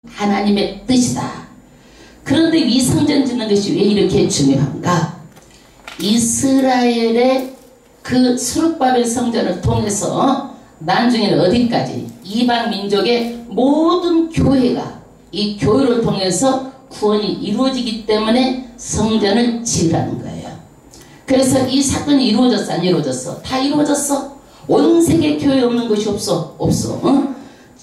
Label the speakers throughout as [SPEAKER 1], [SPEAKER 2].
[SPEAKER 1] 하나님의 뜻이다. 그런데 이 성전 짓는 것이 왜 이렇게 중요한가? 이스라엘의 그 수르바벨 성전을 통해서 나중에는 어디까지? 이방 민족의 모든 교회가 이 교회를 통해서 구원이 이루어지기 때문에 성전을 지으라는 거예요. 그래서 이 사건이 이루어졌어, 안 이루어졌어? 다 이루어졌어. 온 세계 교회 없는 것이 없어.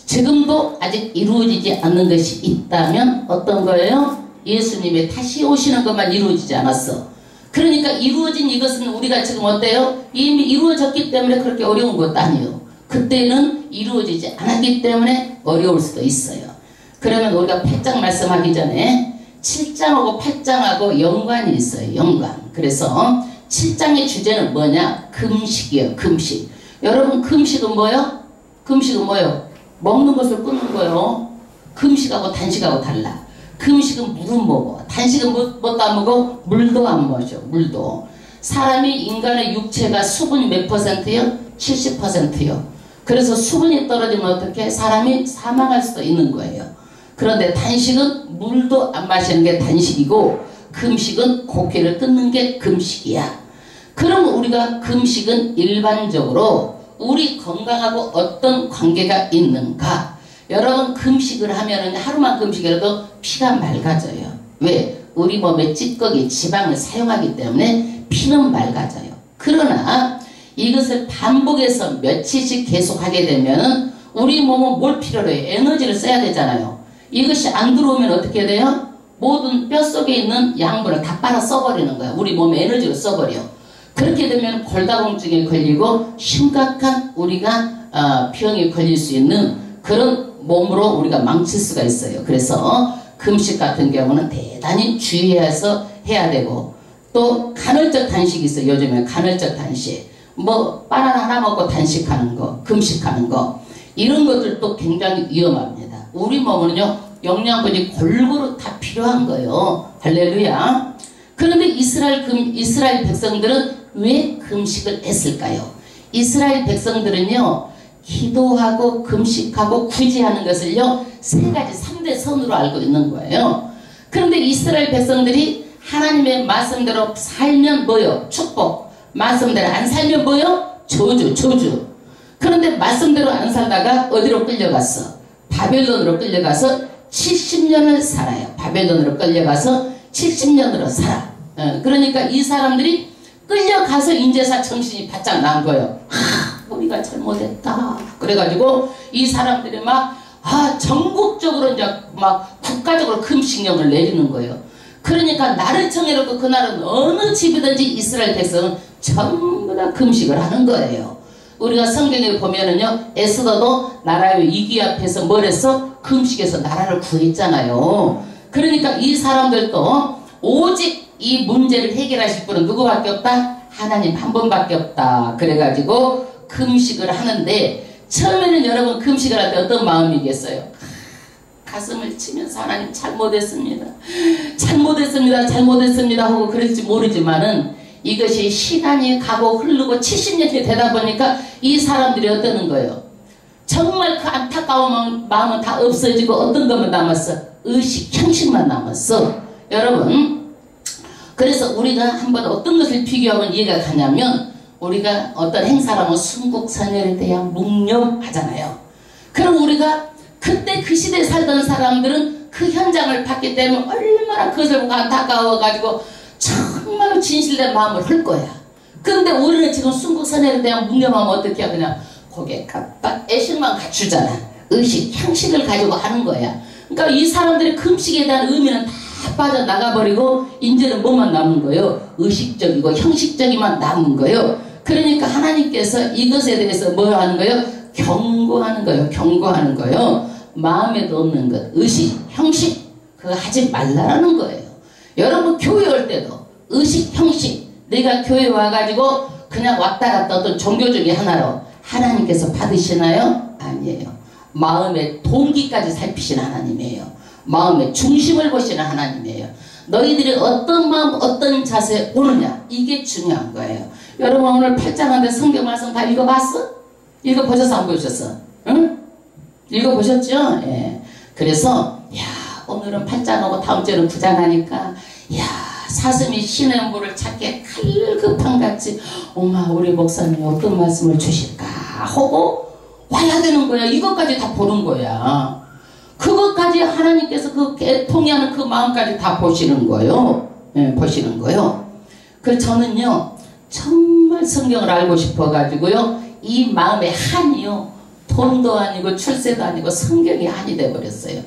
[SPEAKER 1] 지금도 아직 이루어지지 않는 것이 있다면 어떤 거예요? 예수님의 다시 오시는 것만 이루어지지 않았어. 그러니까 이루어진 이것은 우리가 지금 어때요? 이미 이루어졌기 때문에 그렇게 어려운 것도 아니에요. 그때는 이루어지지 않았기 때문에 어려울 수도 있어요. 그러면 우리가 8장 말씀하기 전에 7장하고 8장하고 연관이 있어요. 연관. 그래서 7장의 주제는 뭐냐? 금식이에요. 금식. 여러분 금식은 뭐요? 금식은 뭐요? 먹는 것을 끊는 거요. 금식하고 단식하고 달라. 금식은 물은 먹어. 단식은 뭣도 안 먹어? 물도 안 마셔. 물도. 사람이 인간의 육체가 수분이 몇 퍼센트요? 70%요. 그래서 수분이 떨어지면 어떻게? 사람이 사망할 수도 있는 거예요. 그런데 단식은 물도 안 마시는 게 단식이고 금식은 고기를 끊는 게 금식이야. 그럼 우리가 금식은 일반적으로 우리 건강하고 어떤 관계가 있는가? 여러분 금식을 하면은 하루만 금식이라도 피가 맑아져요. 왜? 우리 몸에 찌꺼기, 지방을 사용하기 때문에 피는 맑아져요. 그러나 이것을 반복해서 며칠씩 계속 하게 되면 우리 몸은 뭘 필요로 해요? 에너지를 써야 되잖아요. 이것이 안 들어오면 어떻게 돼요? 모든 뼛속에 있는 양분을 다 빨아 써버리는 거야. 우리 몸에 에너지를 써버려. 그렇게 되면 골다공증에 걸리고 심각한 우리가 병에 걸릴 수 있는 그런 몸으로 우리가 망칠 수가 있어요. 그래서 금식 같은 경우는 대단히 주의해서 해야 되고 또 간헐적 단식이 있어요. 요즘에 간헐적 단식. 뭐 바나나 하나 먹고 단식하는 거, 금식하는 거 이런 것들도 굉장히 위험합니다. 우리 몸은요 영양분이 골고루 다 필요한 거예요. 할렐루야. 그런데 이스라엘 백성들은 왜 금식을 했을까요? 이스라엘 백성들은요 기도하고 금식하고 구제하는 것을요 세 가지 3대 선으로 알고 있는 거예요. 그런데 이스라엘 백성들이 하나님의 말씀대로 살면 뭐요? 축복. 말씀대로 안 살면 뭐요? 저주. 그런데 말씀대로 안 살다가 어디로 끌려갔어? 바벨론으로 끌려가서 70년을 살아요. 바벨론으로 끌려가서 70년으로 살아. 그러니까 이 사람들이 끌려가서 인제사 정신이 바짝 난 거예요. 우리가 잘못했다. 그래가지고 이 사람들이 전국적으로 이제 막 국가적으로 금식령을 내리는 거예요. 그러니까 나를 청해놓고 그날은 어느 집이든지 이스라엘 백성은 전부 다 금식을 하는 거예요. 우리가 성경에 보면은요 에스더도 나라의 위기 앞에서 뭘 했어? 금식해서 나라를 구했잖아요. 그러니까 이 사람들도 오직 이 문제를 해결하실 분은 누구밖에 없다? 하나님 한 분밖에 없다. 그래가지고 금식을 하는데 처음에는 여러분 금식을 할 때 어떤 마음이겠어요? 가슴을 치면서 하나님 잘못했습니다 하고 그랬지 모르지만은 이것이 시간이 가고 흐르고 70년이 되다 보니까 이 사람들이 어떠는 거예요? 정말 그 안타까운 마음은 다 없어지고 어떤 것만 남았어? 의식, 형식만 남았어. 여러분 그래서 우리가 한번 어떤 것을 비교하면 이해가 가냐면 우리가 어떤 행사라면 순국선열에 대한 묵념하잖아요. 그럼 우리가 그때 그 시대에 살던 사람들은 그 현장을 봤기 때문에 얼마나 그것을 보고 안타까워가지고 정말 진실된 마음을 흘 거야. 그런데 우리는 지금 순국선열에 대한 묵념하면 어떻게 해? 그냥 고개 깍딱 애식만 갖추잖아. 의식, 형식을 가지고 하는 거야. 그러니까 이 사람들의 금식에 대한 의미는 다 빠져나가버리고 이제는 뭐만 남은 거예요? 의식적이고 형식적이만 남은 거예요. 그러니까 하나님께서 이것에 대해서 뭐 하는 거예요? 경고하는 거예요. 경고하는 거예요. 마음에도 없는 것, 의식, 형식 그거 하지 말라라는 거예요. 여러분 교회 올 때도 의식, 형식 내가 교회 와가지고 그냥 왔다 갔다 어떤 종교 중에 하나로 하나님께서 받으시나요? 아니에요. 마음의 동기까지 살피시는 하나님이에요. 마음의 중심을 보시는 하나님이에요. 너희들이 어떤 마음 어떤 자세에 오느냐 이게 중요한 거예요. 여러분 오늘 8장한테 성경 말씀 다 읽어봤어? 읽어보셨어 안 보셨어? 응? 읽어보셨죠? 예. 그래서 오늘은 8장하고 다음 주에는 9장 하니까 야 사슴이 신의 물을 찾게 갈급함같이 엄마 우리 목사님이 어떤 말씀을 주실까 하고 와야 되는 거야. 이것까지 다 보는 거야. 그것까지 하나님께서 그 통해하는 그 마음까지 다 보시는 거예요. 보시는 거예요. 그래서 저는요 정말 성경을 알고 싶어 가지고요 이 마음의 한이요 돈도 아니고 출세도 아니고 성경이 한이 돼버렸어요.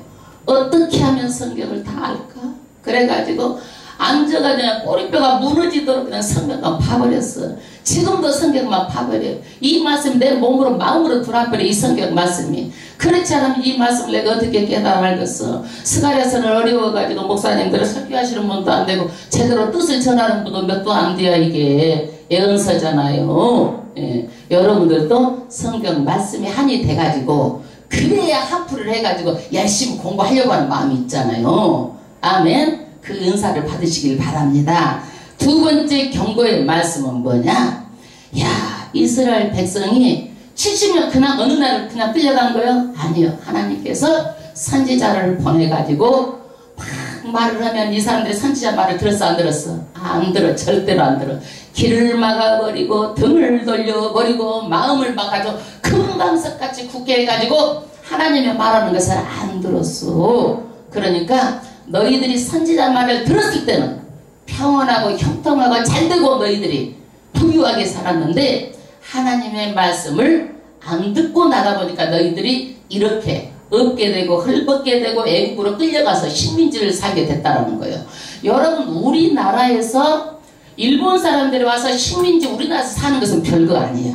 [SPEAKER 1] 어떻게 하면 성경을 다 알까? 그래가지고 앉아가 그냥 꼬리뼈가 무너지도록 그냥 성경만 파버렸어. 지금도 성경만 파버려요. 이 말씀 내 몸으로 마음으로 들어와버려. 이 성경 말씀이. 그렇지 않으면 이 말씀을 내가 어떻게 깨달아 알겠어. 스가랴서는 어려워가지고 목사님들은 설교하시는 분도 안 되고 제대로 뜻을 전하는 분도 몇도 안 돼야 이게 예언서잖아요. 예. 여러분들도 성경 말씀이 한이 돼가지고 그래야 하프를 해가지고 열심히 공부하려고 하는 마음이 있잖아요. 아멘. 그 은사를 받으시길 바랍니다. 두 번째 경고의 말씀은 뭐냐? 야 이스라엘 백성이 70년 그냥 어느 날 그냥 끌려간 거요? 아니요. 하나님께서 선지자를 보내가지고 막 말을 하면 이 사람들이 선지자 말을 들었어 안 들었어? 안 들어. 절대로 안 들어. 길을 막아버리고 등을 돌려버리고 마음을 막아서 금강석같이 굳게 해가지고 하나님의 말하는 것을 안 들었어. 그러니까 너희들이 선지자 말을 들었을 때는 평온하고 형통하고 잘되고 너희들이 부유하게 살았는데 하나님의 말씀을 안 듣고 나가보니까 너희들이 이렇게 없게 되고 헐벗게 되고 애국으로 끌려가서 식민지를 살게 됐다는 거예요. 여러분 우리나라에서 일본 사람들이 와서 식민지 우리나라에서 사는 것은 별거 아니야.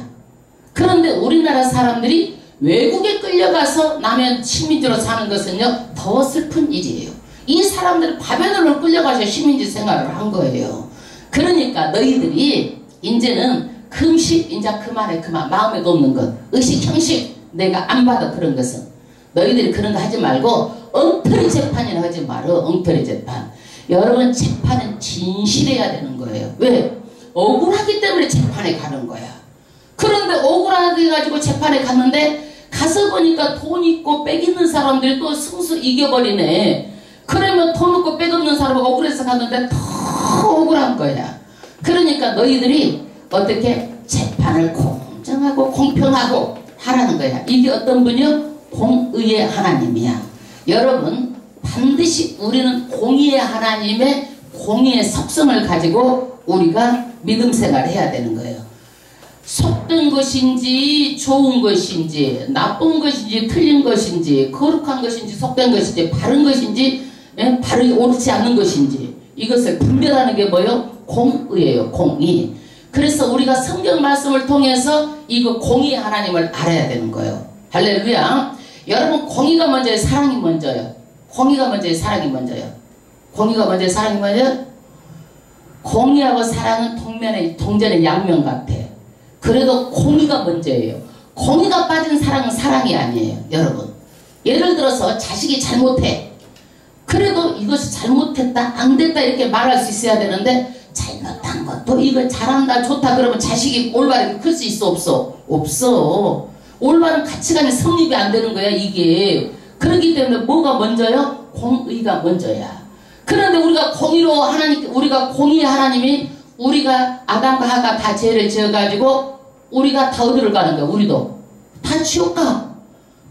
[SPEAKER 1] 그런데 우리나라 사람들이 외국에 끌려가서 남의 식민지로 사는 것은요 더 슬픈 일이에요. 이 사람들은 바벨론으로 끌려가서 식민지 생활을 한 거예요. 그러니까 너희들이 이제는 금식 이제 그만해 그만. 마음에 없는 것 의식 형식 내가 안 받아. 그런 것은 너희들이 그런 거 하지 말고 엉터리 재판이나 하지 말어. 엉터리 재판. 여러분 재판은 진실해야 되는 거예요. 왜? 억울하기 때문에 재판에 가는 거야. 그런데 억울하게 가지고 재판에 갔는데 가서 보니까 돈 있고 빽 있는 사람들이 또 승수 이겨버리네. 그러면 돈 없고 빽 없는 사람은 억울해서 갔는데 더 억울한 거야. 그러니까 너희들이 어떻게 재판을 공정하고 공평하고 하라는 거야. 이게 어떤 분이요? 공의의 하나님이야. 여러분 반드시 우리는 공의의 하나님의 공의의 속성을 가지고 우리가 믿음 생활을 해야 되는 거예요. 속된 것인지 좋은 것인지 나쁜 것인지 틀린 것인지 거룩한 것인지 속된 것인지 바른 것인지 바르게 옳지 않은 것인지 이것을 분별하는 게 뭐예요? 공의예요. 공의. 그래서 우리가 성경 말씀을 통해서 이거 공의 하나님을 알아야 되는 거예요. 할렐루야. 여러분 공의가 먼저요? 사랑이 먼저요? 공의가 먼저요? 사랑이 먼저요? 공의가 먼저요? 사랑이 먼저요? 공의하고 사랑은 동전의 양면 같아. 그래도 공의가 먼저예요. 공의가 빠진 사랑은 사랑이 아니에요. 여러분 예를 들어서 자식이 잘못해. 그래도 이것이 잘못했다 안 됐다 이렇게 말할 수 있어야 되는데 잘못한 것도 이거 잘한다 좋다 그러면 자식이 올바르게 클 수 있어 없어? 없어. 올바른 가치관이 성립이 안 되는 거야 이게. 그렇기 때문에 뭐가 먼저요? 공의가 먼저야. 그런데 우리가 공의로 우리가 공의의 하나님이 우리가 아담과 하가 다 죄를 지어가지고 우리가 다 어디를 가는 거야? 우리도 다 지옥 가.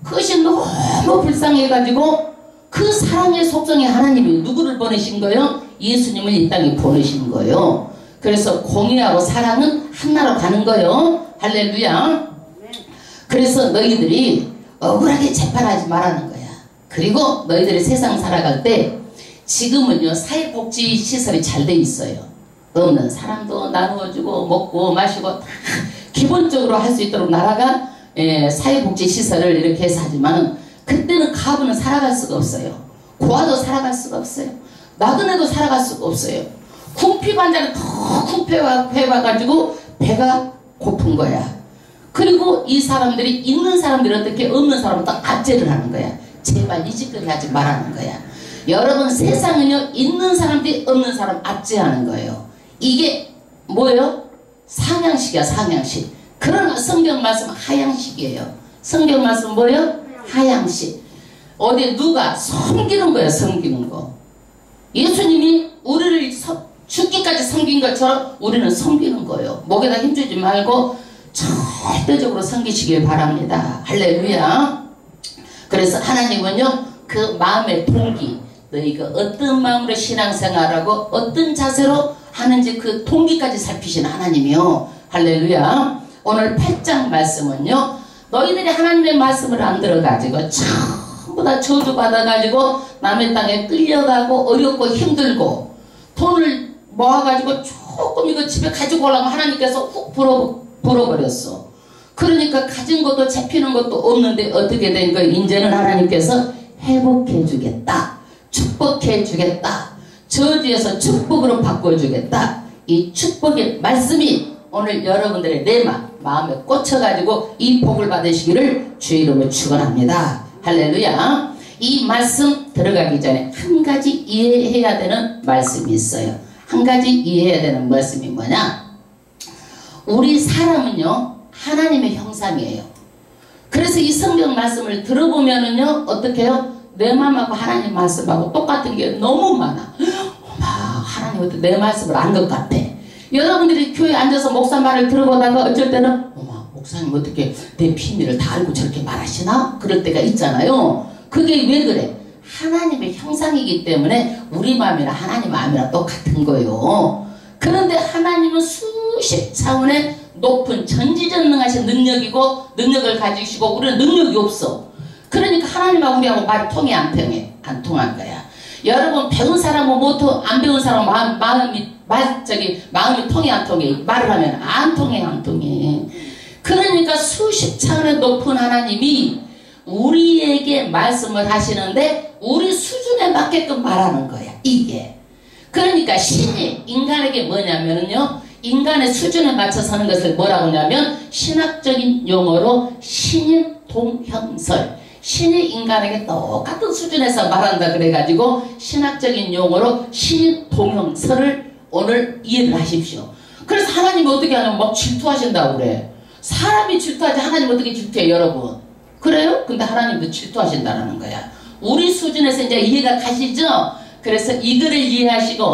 [SPEAKER 1] 그것이 너무 불쌍해가지고 그 사랑의 속성의 하나님이 누구를 보내신 거예요? 예수님을 이 땅에 보내신 거예요. 그래서 공의하고 사랑은 하나로 가는 거예요. 할렐루야. 그래서 너희들이 억울하게 재판하지 말라는 거야. 그리고 너희들이 세상 살아갈 때 지금은요 사회복지 시설이 잘 돼 있어요. 없는 사람도 나누어주고 먹고 마시고 다 기본적으로 할 수 있도록 나라가 사회복지 시설을 이렇게 해서 하지만 그때는 가부는 살아갈 수가 없어요. 고아도 살아갈 수가 없어요. 나그네도 살아갈 수가 없어요. 궁핍환자는 더 궁핍해가지고 배가 고픈 거야. 그리고 이 사람들이 있는 사람들이 어떻게 없는 사람은 또 압제를 하는 거야. 제발 이 짓거리 하지 말라는 거야. 여러분 세상은요 있는 사람들이 없는 사람 압제하는 거예요. 이게 뭐예요? 상향식이야 상향식. 그러나 성경 말씀은 하향식이에요. 성경 말씀은 뭐예요? 하향식. 어디 누가 섬기는 거야, 섬기는 거. 예수님이 우리를 죽기까지 섬긴 것처럼 우리는 섬기는 거예요. 목에다 힘주지 말고 절대적으로 섬기시길 바랍니다. 할렐루야. 그래서 하나님은요, 그 마음의 동기, 너희가 어떤 마음으로 신앙생활하고 어떤 자세로 하는지 그 동기까지 살피시는 하나님이요. 할렐루야. 오늘 8장 말씀은요, 너희들이 하나님의 말씀을 안 들어가지고 전부 다 저주받아가지고 남의 땅에 끌려가고 어렵고 힘들고 돈을 모아가지고 조금 이거 집에 가지고 오려면 하나님께서 훅 불어버렸어. 그러니까 가진 것도 잡히는 것도 없는데 어떻게 된 거예요? 이제는 하나님께서 회복해 주겠다, 축복해 주겠다, 저주에서 축복으로 바꿔주겠다. 이 축복의 말씀이 오늘 여러분들의 내 마음에 꽂혀가지고 이 복을 받으시기를 주의 이름으로 축원합니다. 할렐루야. 이 말씀 들어가기 전에 한 가지 이해해야 되는 말씀이 있어요. 한 가지 이해해야 되는 말씀이 뭐냐? 우리 사람은요, 하나님의 형상이에요. 그래서 이 성경 말씀을 들어보면은요, 어떻게 해요? 내 마음하고 하나님 말씀하고 똑같은 게 너무 많아. 하나님 어떻게 내 말씀을 안 것 같아. 여러분들이 교회에 앉아서 목사 말을 들어보다가 어쩔 때는 목사님 어떻게 내 비밀을 다 알고 저렇게 말하시나? 그럴 때가 있잖아요. 그게 왜 그래? 하나님의 형상이기 때문에 우리 마음이랑 하나님 마음이랑 똑같은 거예요. 그런데 하나님은 수십 차원의 높은 전지전능하신 능력을 가지시고 우리는 능력이 없어. 그러니까 하나님하고 우리하고 말이 통해 안 통한 거야. 여러분, 배운 사람은 못해, 안 배운 사람은 마음이 통해 안 통해? 말을 하면 안 통해. 그러니까 수십 차원의 높은 하나님이 우리에게 말씀을 하시는데 우리 수준에 맞게끔 말하는 거야, 이게. 그러니까 신이 인간에게 뭐냐면요, 인간의 수준에 맞춰서 하는 것을 뭐라고 하냐면 신학적인 용어로 신인 동형설. 신이 인간에게 똑같은 수준에서 말한다 그래가지고 신학적인 용어로 신인 동형설을 오늘 이해를 하십시오. 그래서 하나님이 어떻게 하냐면 막 질투하신다고 그래. 사람이 질투하지 하나님 어떻게 질투해요, 여러분? 그래요? 근데 하나님도 질투하신다는 거야. 우리 수준에서 이제 이해가 가시죠? 그래서 이거를 이해하시고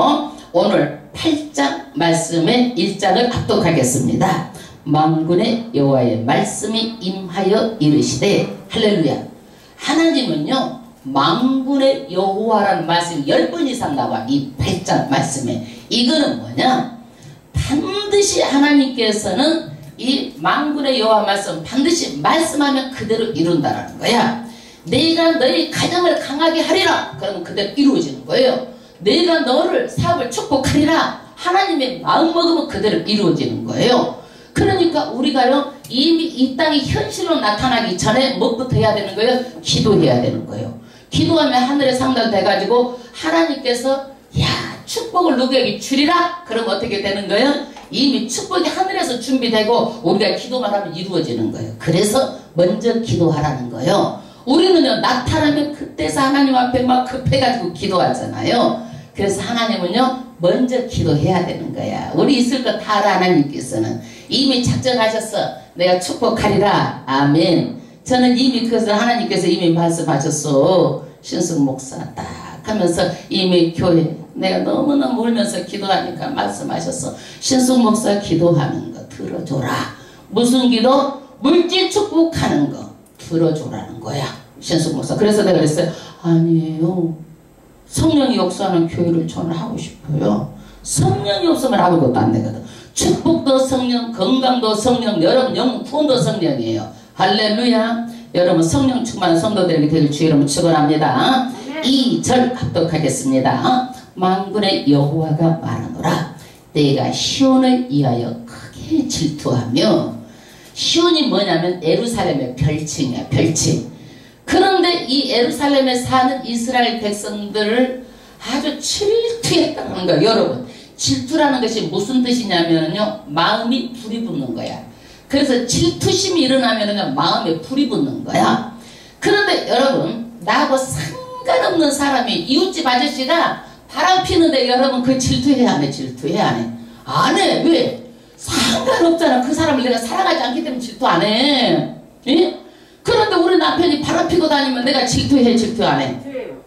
[SPEAKER 1] 오늘 8장 말씀의 1장을 합독하겠습니다. 만군의 여호와의 말씀이 임하여 이르시되, 할렐루야. 하나님은요, 만군의 여호와라는 말씀이 10번 이상 나와. 이 8장 말씀에. 이거는 뭐냐? 반드시 하나님께서는 이 만군의 여호와 말씀 반드시 말씀하면 그대로 이룬다라는 거야. 내가 너희 가정을 강하게 하리라. 그러면 그대로 이루어지는 거예요. 내가 너를 사업을 축복하리라. 하나님의 마음 먹으면 그대로 이루어지는 거예요. 그러니까 우리가요, 이미 이 땅이 현실로 나타나기 전에 뭐부터 해야 되는 거예요? 기도해야 되는 거예요. 기도하면 하늘에 상달돼가지고 하나님께서 야, 축복을 누구에게 주리라? 그러면 어떻게 되는 거예요? 이미 축복이 하늘에서 준비되고 우리가 기도만 하면 이루어지는 거예요. 그래서 먼저 기도하라는 거예요. 우리는요, 나타나면 그때서 하나님 앞에 막 급해가지고 기도하잖아요. 그래서 하나님은요, 먼저 기도해야 되는 거야. 우리 있을 거 다 알아. 하나님께서는 이미 작정하셨어. 내가 축복하리라. 아멘. 저는 이미 그것을 하나님께서 이미 말씀하셨어. 신숙 목사 딱 하면서 이미 교회 내가 너무너무 울면서 기도하니까 말씀하셨어. 신숙 목사 기도하는 거 들어줘라. 무슨 기도? 물질 축복하는 거 들어줘라는 거야, 신숙 목사. 그래서 내가 그랬어요. 아니에요, 성령이 역사하는 교회를 저는 하고 싶어요. 성령이 없으면 아무것도 안 되거든. 축복도 성령, 건강도 성령, 여러분 영혼 구원도 성령이에요. 할렐루야. 여러분 성령 충만한 성도들에게 되길 주의 이름으로 축원합니다. 2절 합독하겠습니다. 만군의 여호와가 말하노라. 내가 시온을 위하여 크게 질투하며. 시온이 뭐냐면 예루살렘의 별칭이야, 별칭. 그런데 이 예루살렘에 사는 이스라엘 백성들을 아주 질투했다는 거예요. 여러분, 질투라는 것이 무슨 뜻이냐면요, 마음이 불이 붙는 거야. 그래서 질투심이 일어나면요, 마음에 불이 붙는 거야. 그런데 여러분, 나하고 상관없는 사람이 이웃집 아저씨가 바람 피는데 여러분 그 질투해야 안 해? 질투해 안 해? 안 해. 왜? 상관없잖아. 그 사람을 내가 사랑하지 않기 때문에 질투 안 해. 예? 그런데 우리 남편이 바람피고 다니면 내가 질투해, 질투 안 해?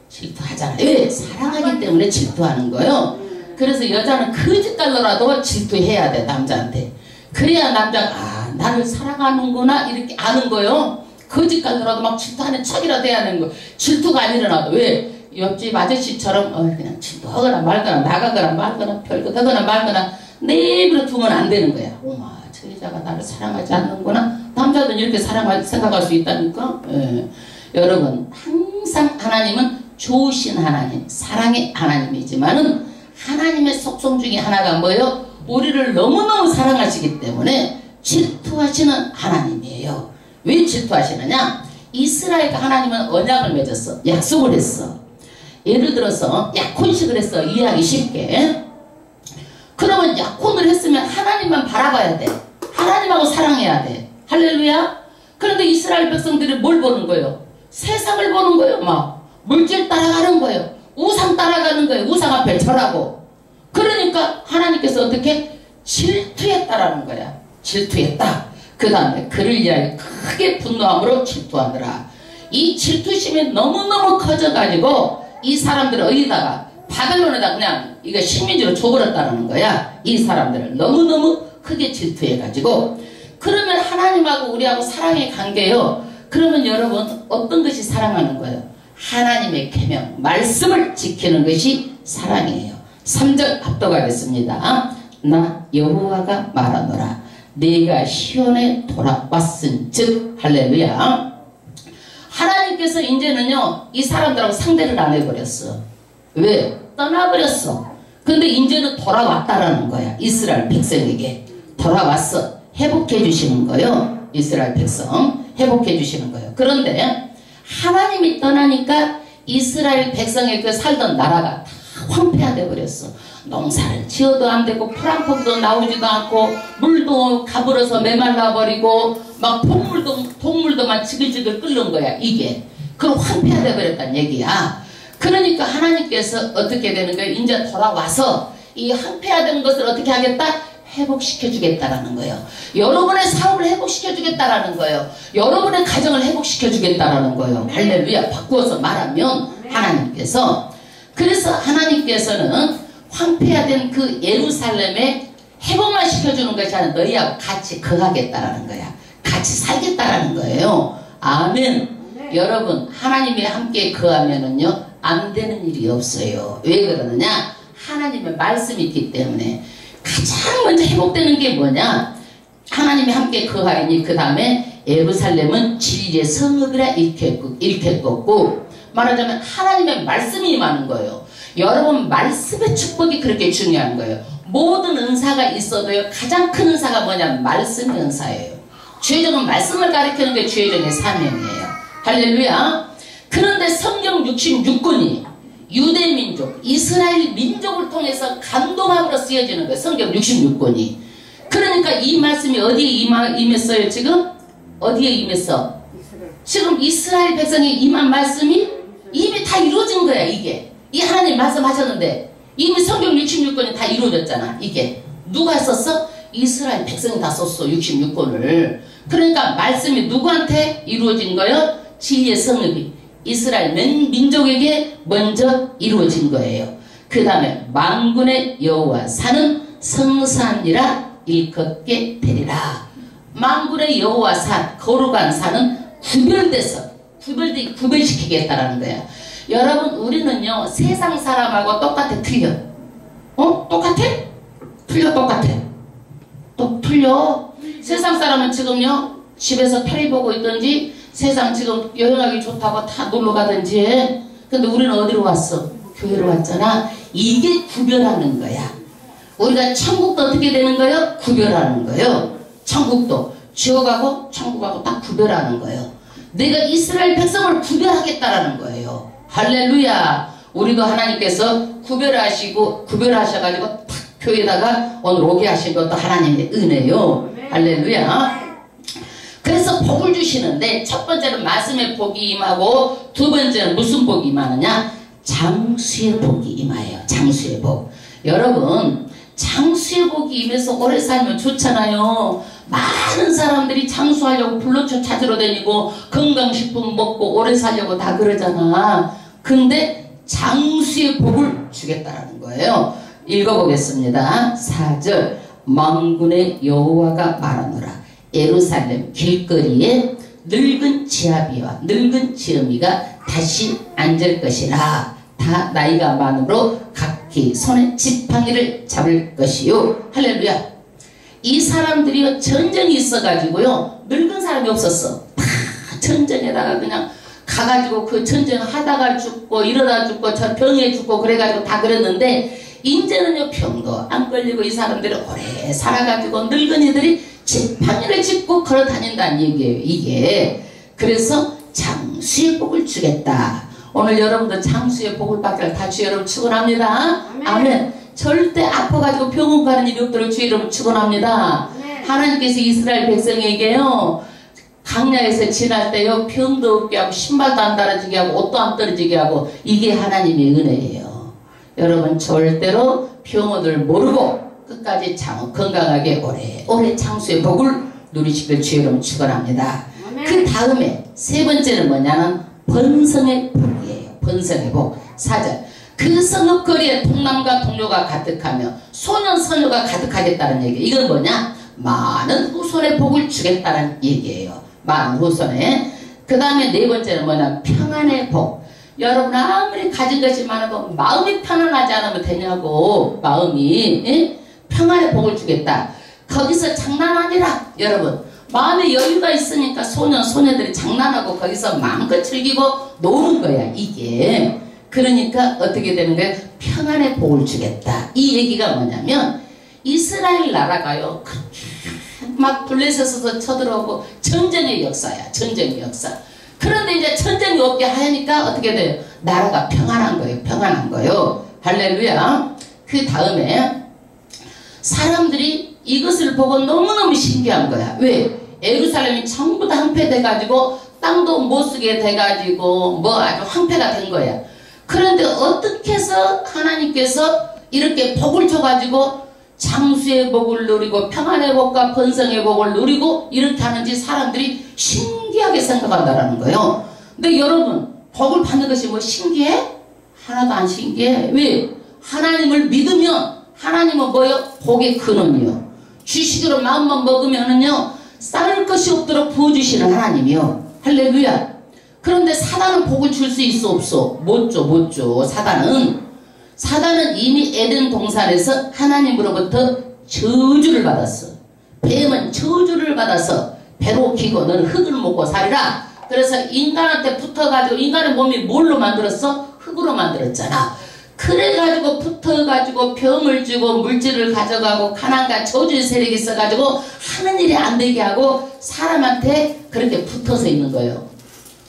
[SPEAKER 1] 질투하잖아. 왜? 사랑하기 때문에 질투하는 거예요. 그래서 여자는 거짓말로라도 질투해야 돼, 남자한테. 그래야 남자가 아, 나를 사랑하는구나 이렇게 아는 거예요. 거짓말로라도 막 질투하는 척이라도 해야 되는 거. 질투가 안 일어나도 왜? 옆집 아저씨처럼 그냥 질투하거나 말거나 나가거나 말거나 별것 하거나 말거나 내버려 두면 안 되는 거야. 어머, 저 여자가 나를 사랑하지 않는구나. 남자도 이렇게 생각할 수 있다니까. 예. 여러분, 항상 하나님은 좋으신 하나님, 사랑의 하나님이지만은 하나님의 속성 중에 하나가 뭐예요? 우리를 너무너무 사랑하시기 때문에 질투하시는 하나님이에요. 왜 질투하시느냐? 이스라엘과 하나님은 언약을 맺었어. 약속을 했어. 예를 들어서 약혼식을 했어. 이해하기 쉽게. 그러면 약혼을 했으면 하나님만 바라봐야 돼. 하나님하고 사랑해야 돼. 할렐루야. 그런데 이스라엘 백성들이 뭘 보는 거예요? 세상을 보는 거예요. 막 물질 따라가는 거예요. 우상 따라가는 거예요. 우상 앞에 절하고. 그러니까 하나님께서 어떻게? 질투했다라는 거야. 질투했다. 그 다음에 그를 위하여 크게 분노함으로 질투하더라. 이 질투심이 너무너무 커져가지고 이 사람들을 어디다가 바벨론에다 그냥 이거 식민지로 줘버렸다는 거야. 이 사람들을 너무너무 크게 질투해가지고. 그러면 하나님하고 우리하고 사랑의 관계요. 그러면 여러분 어떤 것이 사랑하는 거예요? 하나님의 계명, 말씀을 지키는 것이 사랑이에요. 3절 합독하겠습니다. 나 여호와가 말하노라. 네가 시온에 돌아왔은즉. 할렐루야. 하나님께서 이제는요 이 사람들하고 상대를 안 해버렸어. 왜? 떠나버렸어. 근데 이제는 돌아왔다라는 거야. 이스라엘 백성에게 돌아왔어. 회복해 주시는 거예요. 이스라엘 백성 회복해 주시는 거예요. 그런데 하나님이 떠나니까 이스라엘 백성의 그 살던 나라가 다 황폐화돼 버렸어. 농사를 지어도 안 되고 풀 한 폭도 나오지도 않고 물도 가물어서 메말라 버리고 막 동물도만 지글지글 끓는 거야. 이게 그럼 황폐화돼 버렸단 얘기야. 그러니까 하나님께서 어떻게 되는 거예요? 이제 돌아와서 이 황폐화된 것을 어떻게 하겠다? 회복시켜 주겠다라는 거예요. 여러분의 사업을 회복시켜 주겠다라는 거예요. 여러분의 가정을 회복시켜 주겠다라는 거예요. 할렐루야. 바꾸어서 말하면 하나님께서. 그래서 하나님께서는 황폐화된 그 예루살렘에 회복만 시켜주는 것이 아니라 너희하고 같이 거하겠다라는 거야. 같이 살겠다라는 거예요. 아멘. 여러분 하나님이 함께 거하면은요 안 되는 일이 없어요. 왜 그러느냐? 하나님의 말씀이 있기 때문에. 가장 먼저 회복되는 게 뭐냐? 하나님이 함께 거하리니 그 다음에 예루살렘은 진리의 성읍이라 일컫고 말하자면 하나님의 말씀이 임하는 거예요. 여러분 말씀의 축복이 그렇게 중요한 거예요. 모든 은사가 있어도요 가장 큰 은사가 뭐냐? 말씀 은사예요. 주의종은 말씀을 가르치는 게 주의종의 사명이에요. 할렐루야. 그런데 성경 66권이 유대민족, 이스라엘 민족을 통해서 감동함으로 쓰여지는 거예요. 성경 66권이. 그러니까 이 말씀이 어디에 임했어요? 지금? 어디에 임했어? 지금 이스라엘 백성이 임한 말씀이 이미 다 이루어진 거야. 이게 이 하나님 말씀하셨는데 이미 성경 66권이 다 이루어졌잖아. 이게 누가 썼어? 이스라엘 백성이 다 썼어. 66권을. 그러니까 말씀이 누구한테 이루어진 거예요? 진리의 성읍이 이스라엘 민족에게 먼저 이루어진 거예요. 그 다음에 만군의 여호와 산은 성산이라 일컫게 되리라. 만군의 여호와 산, 거룩한 산은 구별시키겠다라는 거야. 여러분 우리는요 세상 사람하고 똑같아. 틀려. 똑같아? 똑같아. 또 틀려. 세상 사람은 지금요 집에서 텔레비 보고 있든지 세상 지금 여행하기 좋다고 다 놀러 가든지 해. 근데 우리는 어디로 왔어? 교회로 왔잖아. 이게 구별하는 거야. 우리가 천국도 어떻게 되는 거예요? 구별하는 거예요. 천국도 지옥하고 천국하고 딱 구별하는 거예요. 내가 이스라엘 백성을 구별하겠다라는 거예요. 할렐루야. 우리도 하나님께서 구별하셔가지고 탁 교회에다가 오늘 오게 하신 것도 하나님의 은혜요. 할렐루야. 그래서 복을 주시는데 첫 번째는 말씀의 복이 임하고 두 번째는 무슨 복이 임하느냐? 장수의 복이 임하여요. 장수의 복. 여러분 장수의 복이 임해서 오래 살면 좋잖아요. 많은 사람들이 장수하려고 불로초 찾으러 다니고 건강식품 먹고 오래 살려고 다 그러잖아. 근데 장수의 복을 주겠다라는 거예요. 읽어보겠습니다. 4절 만군의 여호와가 말하노라. 예루살렘 길거리에 늙은 지아비와 늙은 지음이가 다시 앉을 것이라. 다 나이가 많으므로 각기 손에 지팡이를 잡을 것이요. 할렐루야. 이 사람들이요 전쟁이 있어가지고요 늙은 사람이 없었어. 다 전쟁에다가 그냥 가가지고 그 전쟁 하다가 죽고 이러다 죽고 저 병에 죽고 그래가지고 다 그랬는데 이제는요 병도 안 걸리고 이 사람들이 오래 살아가지고 늙은이들이 지팡이를 짚고 걸어 다닌다는 얘기예요. 이게 그래서 장수의 복을 주겠다. 오늘 여러분들 장수의 복을 받기를 다 주 여러분 축원합니다. 아멘. 절대 아파가지고 병원 가는 일이 없도록 주 여러분 축원합니다. 하나님께서 이스라엘 백성에게요 강야에서 지날 때요 병도 없게 하고 신발도 안 떨어지게 하고 옷도 안 떨어지게 하고 이게 하나님의 은혜예요. 여러분 절대로 병원을 모르고 끝까지 건강하게 오래 장수의 복을 누리시길 주 여러분 축원합니다. 그 다음에 세 번째는 뭐냐면 번성의 복이에요. 번성의 복. 4절 그 성읍거리에 통남과 동료가 가득하며 소년 소녀가 가득하겠다는 얘기. 이건 뭐냐? 많은 후손의 복을 주겠다는 얘기예요. 많은 후손의. 그 다음에 네 번째는 뭐냐? 평안의 복. 여러분 아무리 가진 것이 많아도 마음이 편안하지 않으면 되냐고. 마음이 예? 평안의 복을 주겠다. 거기서 장난 아니라 여러분 마음에 여유가 있으니까 소년 소녀들이 장난하고 거기서 마음껏 즐기고 노는 거야 이게. 그러니까 어떻게 되는 거예요? 평안의 복을 주겠다. 이 얘기가 뭐냐면 이스라엘 나라가요 막 블레셋에서 쳐들어오고 전쟁의 역사야. 전쟁의 역사. 그런데 이제 전쟁이 없게 하니까 어떻게 돼요? 나라가 평안한 거예요. 평안한 거예요. 할렐루야. 그 다음에 사람들이 이것을 보고 너무너무 신기한 거야. 왜? 예루살렘이 전부 다 황폐돼가지고 땅도 못 쓰게 돼가지고 뭐 아주 황폐가 된 거야. 그런데 어떻게 해서 하나님께서 이렇게 복을 줘가지고 장수의 복을 누리고 평안의 복과 번성의 복을 누리고 이렇게 하는지 사람들이 신기하게 생각한다라는 거예요. 근데 여러분 복을 받는 것이 뭐 신기해? 하나도 안 신기해. 왜? 하나님을 믿으면 하나님은 뭐요? 복의 근원이요. 주식으로 마음만 먹으면은요 쌓을 것이 없도록 부어주시는 하나님이요. 할렐루야. 그런데 사단은 복을 줄 수 있어 없어? 못 줘. 사단은 이미 에덴 동산에서 하나님으로부터 저주를 받았어. 뱀은 저주를 받아서 배로 기고 너는 흙을 먹고 살이라. 그래서 인간한테 붙어가지고 인간의 몸이 뭘로 만들었어? 흙으로 만들었잖아. 그래가지고 붙어가지고 병을 주고 물질을 가져가고 가난과 저주의 세력이 있어가지고 하는 일이 안 되게 하고 사람한테 그렇게 붙어서 있는 거예요.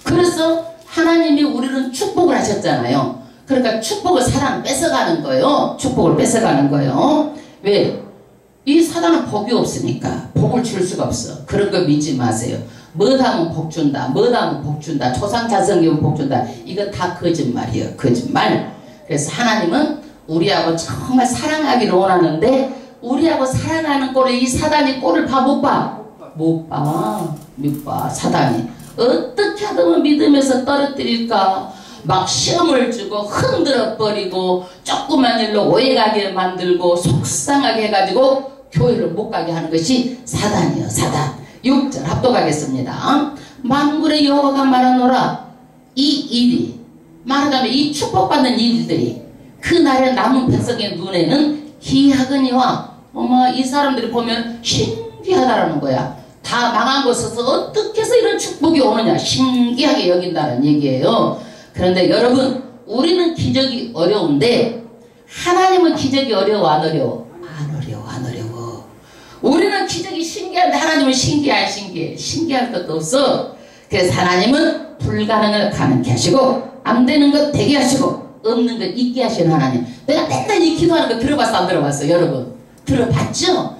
[SPEAKER 1] 그래서 하나님이 우리는 축복을 하셨잖아요. 그러니까 축복을 사단은 뺏어가는 거예요. 축복을 뺏어가는 거예요. 왜? 이 사단은 복이 없으니까 복을 줄 수가 없어. 그런 거 믿지 마세요. 뭐하면 복 준다. 뭐하면 복 준다. 초상자성이면 복 준다. 이거 다 거짓말이에요. 거짓말. 그래서 하나님은 우리하고 정말 사랑하기를 원하는데 우리하고 사랑하는 꼴에 이 사단이 꼴을 봐 못 봐? 못 봐. 사단이 어떻게 하면 믿음에서 떨어뜨릴까? 막 시험을 주고 흔들어 버리고 조그만 일로 오해가게 만들고 속상하게 해가지고 교회를 못 가게 하는 것이 사단이요. 사단. 6절 합독하겠습니다. 만군의 여호와가 말하노라. 이 일이 말하자면 이 축복받는 일들이 그날의 남은 백성의 눈에는 희하거니와 이 사람들이 보면 신기하다라는 거야. 다 망한 곳에서 어떻게 해서 이런 축복이 오느냐 신기하게 여긴다는 얘기예요. 그런데 여러분 우리는 기적이 어려운데 하나님은 기적이 어려워 안 어려워? 안 어려워. 우리는 기적이 신기한데 하나님은 신기해? 신기할 것도 없어. 그래서 하나님은 불가능을 가능케 하시고 안 되는 것 되게 하시고 없는 것 있게 하시는 하나님. 내가 맨날 이 기도하는 거 들어봤어 안 들어봤어? 여러분 들어봤죠?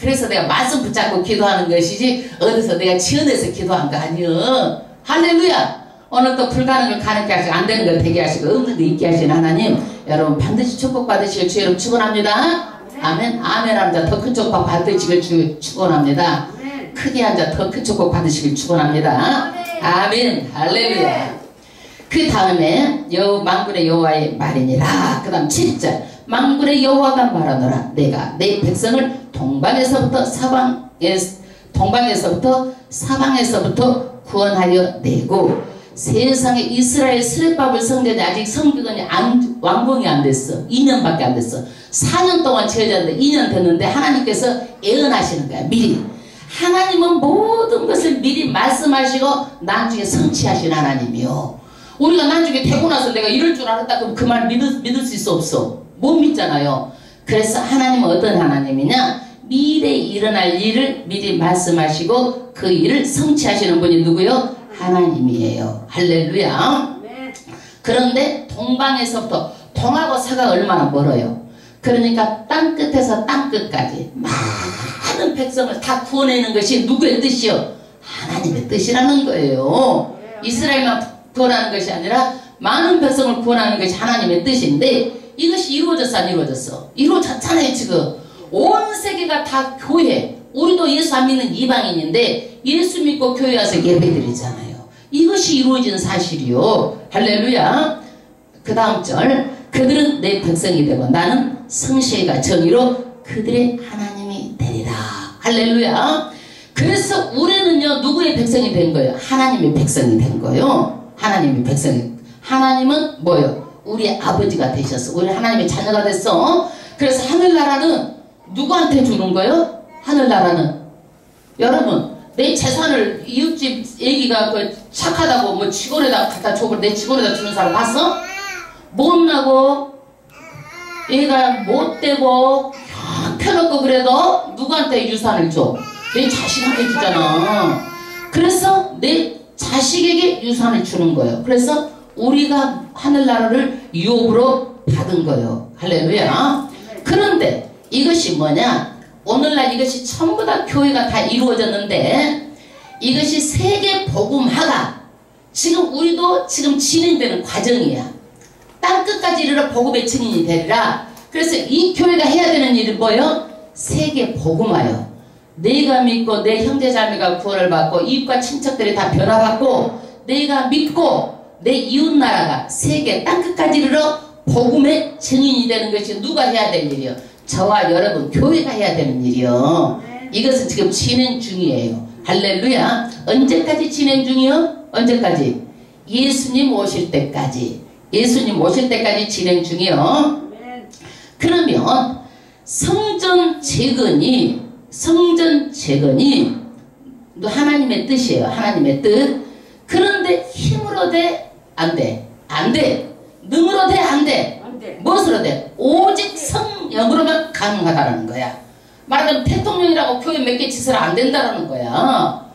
[SPEAKER 1] 그래서 내가 말씀 붙잡고 기도하는 것이지 어디서 내가 지어내서 기도한 거 아니여. 할렐루야. 오늘 또 불가능을 가능케 하시고 안 되는 걸 되게 하시고 없는 거 있게 하시는 하나님 여러분 반드시 축복받으실 주 여러분 축원합니다. 아멘. 아멘 하는 자 더 큰 축복 받으시길 축원합니다. 크게 한 자 더 큰 축복 받으시길 축원합니다. 아멘. 할렐루야. 그 다음에 만군의 여호와의 말이니라. 그 다음 7절 만군의 여호와가 말하노라. 내가 내 백성을 동방에서부터 사방에서부터 구원하여 내고 세상에 이스라엘 스레바벨 성전이 아직 성전이 완공이 안 됐어. 2년밖에 안 됐어. 4년 동안 지어졌는데 2년 됐는데 하나님께서 예언하시는 거야. 미리. 하나님은 모든 것을 미리 말씀하시고 나중에 성취하신 하나님이요. 우리가 나중에 되고 나서 내가 이럴 줄 알았다 그럼 그 말 믿을 수 있어 없어? 못 믿잖아요. 그래서 하나님은 어떤 하나님이냐? 미래에 일어날 일을 미리 말씀하시고 그 일을 성취하시는 분이 누구요? 하나님이에요. 할렐루야. 그런데 동방에서부터 동하고 서가 얼마나 멀어요. 그러니까 땅끝에서 땅끝까지 많은 백성을 다 구원하는 것이 누구의 뜻이요? 하나님의 뜻이라는 거예요. 이스라엘만 구원하는 것이 아니라 많은 백성을 구원하는 것이 하나님의 뜻인데 이것이 이루어졌어 안 이루어졌어? 이루어졌잖아요. 지금 온 세계가 다 교회. 우리도 예수 안 믿는 이방인인데 예수 믿고 교회 와서 예배드리잖아요. 이것이 이루어진 사실이요. 할렐루야. 그 다음 절 그들은 내 백성이 되고 나는 성실과 정의로 그들의 하나님이 되리라. 할렐루야. 그래서 우리는요 누구의 백성이 된 거예요? 하나님의 백성이 된 거예요. 하나님의 백성이. 하나님은 뭐예요? 우리의 아버지가 되셨어. 우리 하나님의 자녀가 됐어. 그래서 하늘나라는 누구한테 주는 거예요? 하늘나라는 여러분 내 재산을 이웃집 애기가 그 착하다고 뭐 직원에다 갖다 줘버 내 직원에다 주는 사람 봤어? 못나고 애가 못되고 펴놓고 그래도 누구한테 유산을 줘? 내 자식한테 주잖아. 그래서 내 자식에게 유산을 주는 거예요. 그래서 우리가 하늘나라를 유업으로 받은 거예요. 할렐루야. 그런데 이것이 뭐냐? 오늘날 이것이 전부 다 교회가 다 이루어졌는데 이것이 세계 복음화가 지금 우리도 지금 진행되는 과정이야. 땅끝까지 이르러 복음의 증인이 되리라. 그래서 이 교회가 해야 되는 일이 뭐예요? 세계 복음화요. 내가 믿고 내 형제자매가 구원을 받고 이웃과 친척들이 다 변화받고 내가 믿고 내 이웃나라가 세계 땅끝까지 이르러 복음의 증인이 되는 것이 누가 해야 될 일이요? 저와 여러분 교회가 해야 되는 일이요. 이것은 지금 진행 중이에요. 할렐루야. 언제까지 진행 중이요? 언제까지? 예수님 오실 때까지. 예수님 오실 때까지 진행 중이요. 그러면 성전 재건이 하나님의 뜻이에요. 하나님의 뜻. 그런데 힘으로 돼? 안 돼. 안 돼. 능으로 돼? 안 돼. 무엇으로 돼? 오직 성령으로만 가능하다는 거야. 말하자면 대통령이라고 교회 몇 개 짓으라 안 된다는 거야.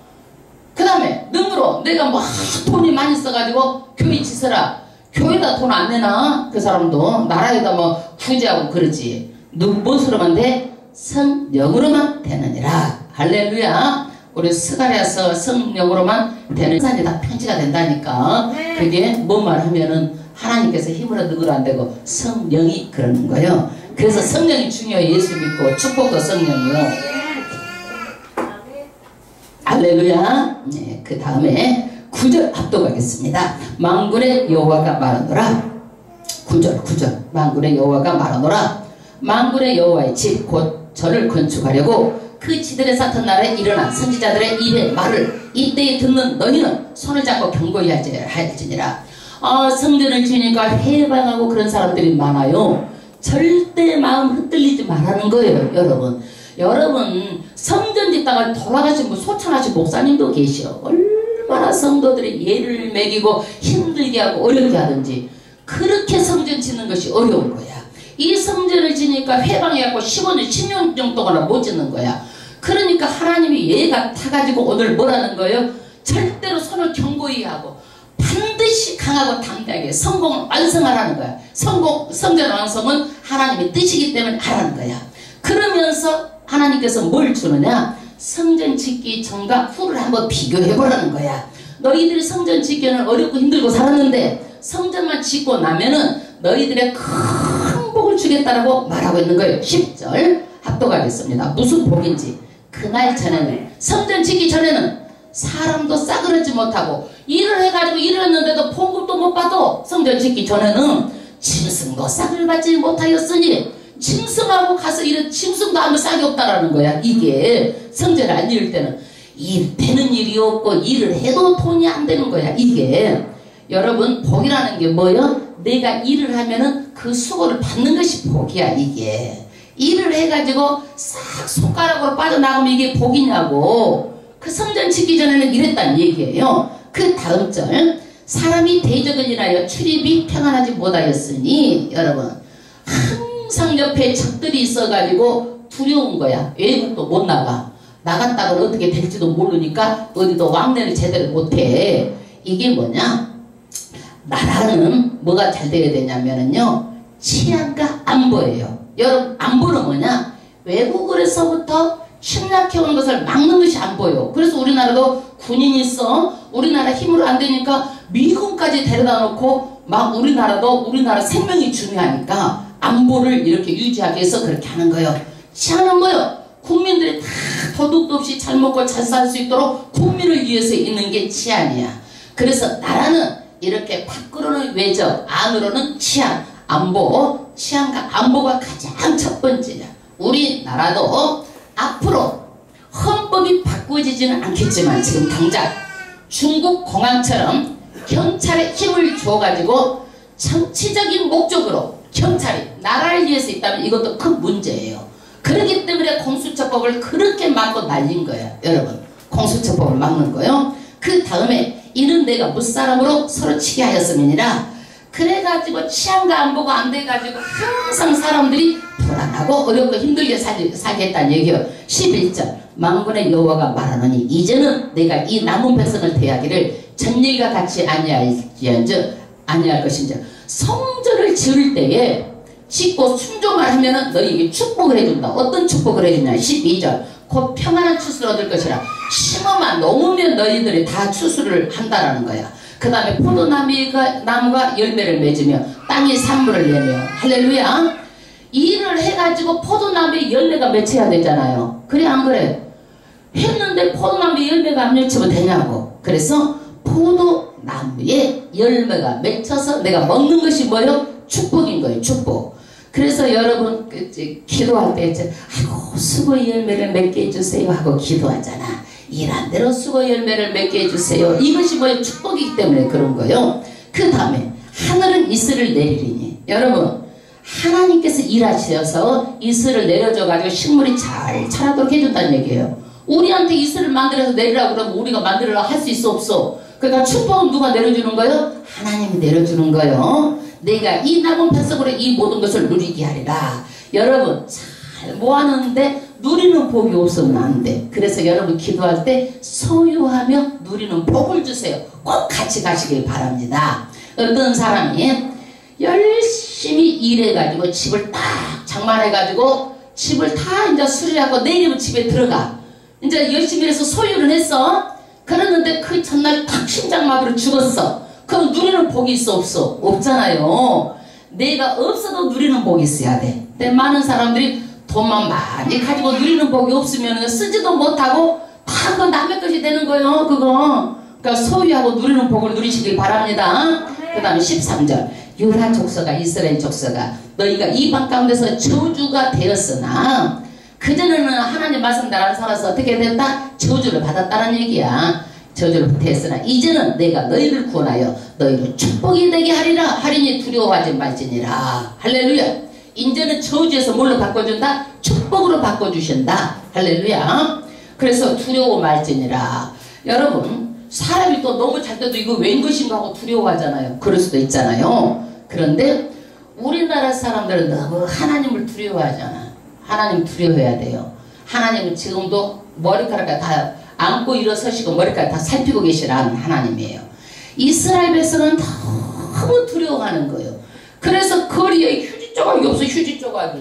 [SPEAKER 1] 그 다음에 능으로 내가 뭐 돈이 많이 써가지고 교회 짓으라. 교회다 돈 안 내나? 그 사람도 나라에다 뭐 구제하고 그러지. 무엇으로만 돼? 성령으로만 되느니라. 할렐루야. 우리 스가랴서 성령으로만 되는 산이 다 편지가 된다니까. 그게 뭔 말하면은 하나님께서 힘으로 능으로 안 되고 성령이 그러는 거예요. 그래서 성령이 중요해요. 예수 믿고 축복도 성령이요. 할렐루야. 네, 그 다음에 9절 합독하겠습니다. 만군의 여호와가 말하노라. 9절 만군의 여호와가 말하노라. 만군의 여호와의 집 곧 저를 건축하려고 그 지들의 사탄 나라에 일어난 선지자들의 입의 말을 이때에 듣는 너희는 손을 잡고 경고히 할지니라. 성전을 지으니까 해방하고 그런 사람들이 많아요. 절대 마음 흔들리지 말라는 거예요. 여러분 성전 짓다가 돌아가신 분 소천하신 목사님도 계셔. 얼마나 성도들이 예를 매기고 힘들게 하고 어렵게 하든지 그렇게 성전 짓는 것이 어려운 거야. 이 성전을 지니까 회방해갖고 15년 16년 동안 못 짓는 거야. 그러니까 하나님이 얘가 타가지고 오늘 뭐라는 거예요? 절대로 손을 경고히 하고 반드시 강하고 담대하게 성공을 완성하라는 거야. 성전 완성은 하나님의 뜻이기 때문에 하라는 거야. 그러면서 하나님께서 뭘 주느냐? 성전 짓기 전과 후를 한번 비교해보라는 거야. 너희들이 성전 짓기는 어렵고 힘들고 살았는데 성전만 짓고 나면은 너희들의 큰 복을 복을 주겠다라고 말하고 있는 거예요. 10절 합독하겠습니다. 무슨 복인지. 그날 전에는, 성전 짓기 전에는 사람도 싸그러지 못하고 일을 해가지고 일을 했는데도 봉급도 못 받아. 성전 짓기 전에는 짐승도 싹을 받지 못하였으니 짐승하고 가서 일은 짐승도 아무 싹이 없다라는 거야. 이게 성전을 안 이을 때는 되는 일이 없고 일을 해도 돈이 안 되는 거야. 이게 여러분 복이라는 게 뭐예요? 내가 일을 하면은 그 수고를 받는 것이 복이야. 이게 일을 해가지고 싹 손가락으로 빠져나가면 이게 복이냐고. 그 성전 짓기 전에는 이랬다는 얘기예요. 그 다음 절, 사람이 대적을 인하여 출입이 평안하지 못하였으니, 여러분 항상 옆에 적들이 있어가지고 두려운 거야. 외국도 못 나가. 나갔다가 어떻게 될지도 모르니까 어디도 왕래를 제대로 못해. 이게 뭐냐? 나라는 뭐가 잘 되어야 되냐면은요, 치안과 안보예요. 여러분 안보는 뭐냐? 외국으로서부터 침략해오는 것을 막는 것이 안보예요. 그래서 우리나라도 군인이 있어. 우리나라 힘으로 안 되니까 미군까지 데려다 놓고 막 우리나라 생명이 중요하니까 안보를 이렇게 유지하기 위해서 그렇게 하는 거예요. 치안은 뭐예요? 국민들이 다 도둑도 없이 잘 먹고 잘 살 수 있도록 국민을 위해서 있는 게 치안이야. 그래서 나라는 이렇게 밖으로는 외적, 안으로는 치안, 안보, 치안과 안보가 가장 첫 번째야. 우리나라도 앞으로 헌법이 바꾸어지지는 않겠지만 지금 당장 중국 공안처럼 경찰에 힘을 줘가지고 정치적인 목적으로 경찰이 나라를 위해서 있다면 이것도 큰 문제예요. 그렇기 때문에 공수처법을 그렇게 막고 날린 거야. 여러분 공수처법을 막는 거요. 그 다음에 이는 내가 무사람으로 서로 치게 하였음이니라. 그래가지고 치안과 안보가 안 돼가지고 항상 사람들이 불안하고 어렵고 힘들게 살겠다는 얘기예요. 11절 만군의 여호와가 말하노니 이제는 내가 이 남은 백성을 대하기를 전일과 같이 아니할 것인즉 성전을 지을 때에 짓고 순종을 하면은 너희에게 축복을 해준다. 어떤 축복을 해주냐? 12절 곧 평안한 추수를 얻을 것이라. 심어만 놓으면 너희들이 다 추수를 한다라는 거야. 그 다음에 포도나무가 열매를 맺으며 땅이 산물을 내며. 할렐루야. 일을 해가지고 포도나무에 열매가 맺혀야 되잖아요. 그래 안 그래? 했는데 포도나무에 열매가 안 맺히면 되냐고. 그래서 포도나무에 열매가 맺혀서 내가 먹는 것이 뭐예요? 축복인 거예요. 축복. 그래서 여러분 기도할 때 아이고 수고의 열매를 맺게 해주세요 하고 기도하잖아. 일한 대로 수고의 열매를 맺게 해주세요. 이것이 뭐예요? 축복이기 때문에 그런 거예요. 그 다음에 하늘은 이슬을 내리리니. 여러분 하나님께서 일하셔서 이슬을 내려줘가지고 식물이 잘 자라도록 해준다는 얘기예요. 우리한테 이슬을 만들어서 내리라고 그러면 우리가 만들어라 할 수 있어 없어? 그러니까 축복은 누가 내려주는 거예요? 하나님이 내려주는 거예요. 내가 이 남은 백성으로 이 모든 것을 누리게 하리라. 여러분 잘 모아놓는데 누리는 복이 없으면 안 돼. 그래서 여러분 기도할 때 소유하며 누리는 복을 주세요. 꼭 같이 가시길 바랍니다. 어떤 사람이 열심히 일해가지고 집을 딱 장만해가지고 집을 다 이제 수리하고 내일이면 집에 들어가. 이제 열심히 해서 소유를 했어. 그랬는데 그 전날 탁 심장마비로 죽었어. 그럼 누리는 복이 있어 없어? 없잖아요. 내가 없어도 누리는 복이 있어야 돼. 근데 많은 사람들이 돈만 많이 가지고 누리는 복이 없으면 쓰지도 못하고 다 그거 남의 것이 되는 거예요. 그거. 그러니까 소유하고 누리는 복을 누리시길 바랍니다. 그 다음에 13절 유다 족속아 이스라엘 족속아 너희가 이방 가운데서 저주가 되었으나 그전에는 하나님 말씀대로 살아서 어떻게 됐다? 저주를 받았다는 얘기야. 저주를 됐으나 이제는 내가 너희를 구원하여 너희를 축복이 되게 하리라. 하리니 두려워하지 말지니라. 할렐루야. 이제는 저주에서 뭘로 바꿔준다? 축복으로 바꿔주신다. 할렐루야. 그래서 두려워 말지니라. 여러분 사람이 또 너무 잘 때도 이거 웬 것인가 하고 두려워하잖아요. 그럴 수도 있잖아요. 그런데 우리나라 사람들은 너무 하나님을 두려워하잖아. 하나님 두려워해야 돼요. 하나님은 지금도 머리카락을 다 안고 일어서시고 머리카락 다 살피고 계시라는 하나님이에요. 이스라엘 백성은 너무 두려워하는 거예요. 그래서 거리에 휴지 조각이 없어. 휴지 조각이.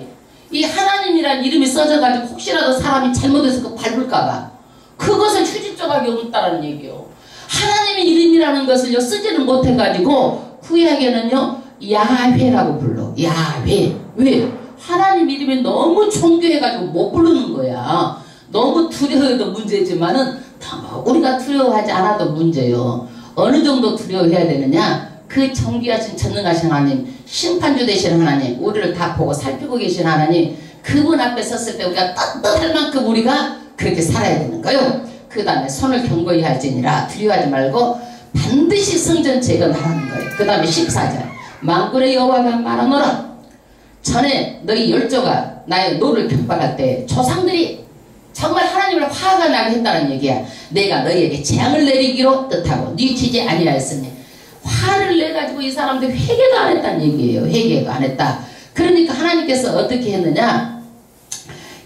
[SPEAKER 1] 이 하나님이란 이름이 써져가지고 혹시라도 사람이 잘못해서 그 밟을까봐 그것은 휴지 조각이 없다는 얘기예요. 하나님의 이름이라는 것을요 쓰지는 못해가지고 구약에는요 야훼라고 불러. 야훼. 왜? 하나님 이름이 너무 존귀해가지고 못 부르는 거야. 너무 두려워해도 문제지만은 우리가 두려워하지 않아도 문제요. 어느 정도 두려워해야 되느냐? 그 존귀하신 전능하신 하나님, 심판주 되신 하나님, 우리를 다 보고 살피고 계신 하나님, 그분 앞에 섰을 때 우리가 떳떳할 만큼 우리가 그렇게 살아야 되는 거요. 그 다음에 손을 경고히 할지니라. 두려워하지 말고 반드시 성전 재건하라는 거예요. 그 다음에 14절. 만군의 여호와가 말하노라. 전에 너희 열조가 나의 노를 격발할 때 조상들이 정말 하나님을 화가 나게 했다는 얘기야. 내가 너희에게 재앙을 내리기로 뜻하고 뉘치지 아니하였으니 화를 내가지고 이 사람들이 회개도 안 했다는 얘기예요. 회개도 안 했다. 그러니까 하나님께서 어떻게 했느냐?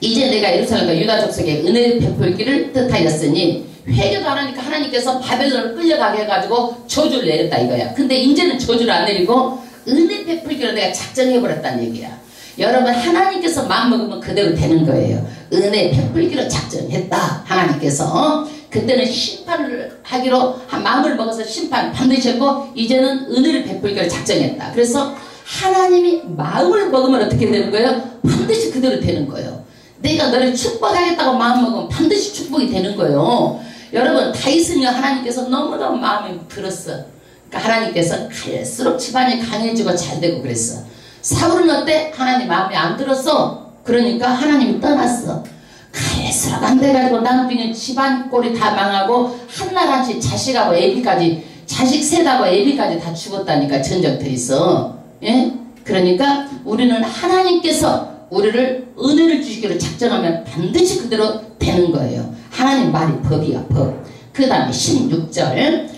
[SPEAKER 1] 이제 내가 예루살렘과 유다 족속에 은혜를 베풀기를 뜻하였으니 회개도 안 하니까 하나님께서 바벨론을 끌려가게 해가지고 저주를 내렸다 이거야. 근데 이제는 저주를 안 내리고 은혜 베풀기로 내가 작정해버렸다는 얘기야. 여러분 하나님께서 마음먹으면 그대로 되는 거예요. 은혜 베풀기로 작정했다. 하나님께서 그때는 심판을 하기로 마음을 먹어서 심판 반드시 했고 이제는 은혜를 베풀기로 작정했다. 그래서 하나님이 마음을 먹으면 어떻게 되는 거예요? 반드시 그대로 되는 거예요. 내가 너를 축복하겠다고 마음먹으면 반드시 축복이 되는 거예요. 여러분 다윗은요 하나님께서 너무너무 마음에 들었어. 그러니까 하나님께서 갈수록 집안이 강해지고 잘되고 그랬어. 사울은 어때? 하나님 마음에 안 들었어. 그러니까 하나님이 떠났어. 갈수록 안 돼가지고 나중에 집안 꼴이 다 망하고 한날 한씩 자식하고 애비까지 자식 셋하고 애비까지 다 죽었다니까 전적돼 있어. 예? 그러니까 우리는 하나님께서 우리를 은혜를 주시기로 작정하면 반드시 그대로 되는 거예요. 하나님 말이 법이야 법. 그 다음에 16절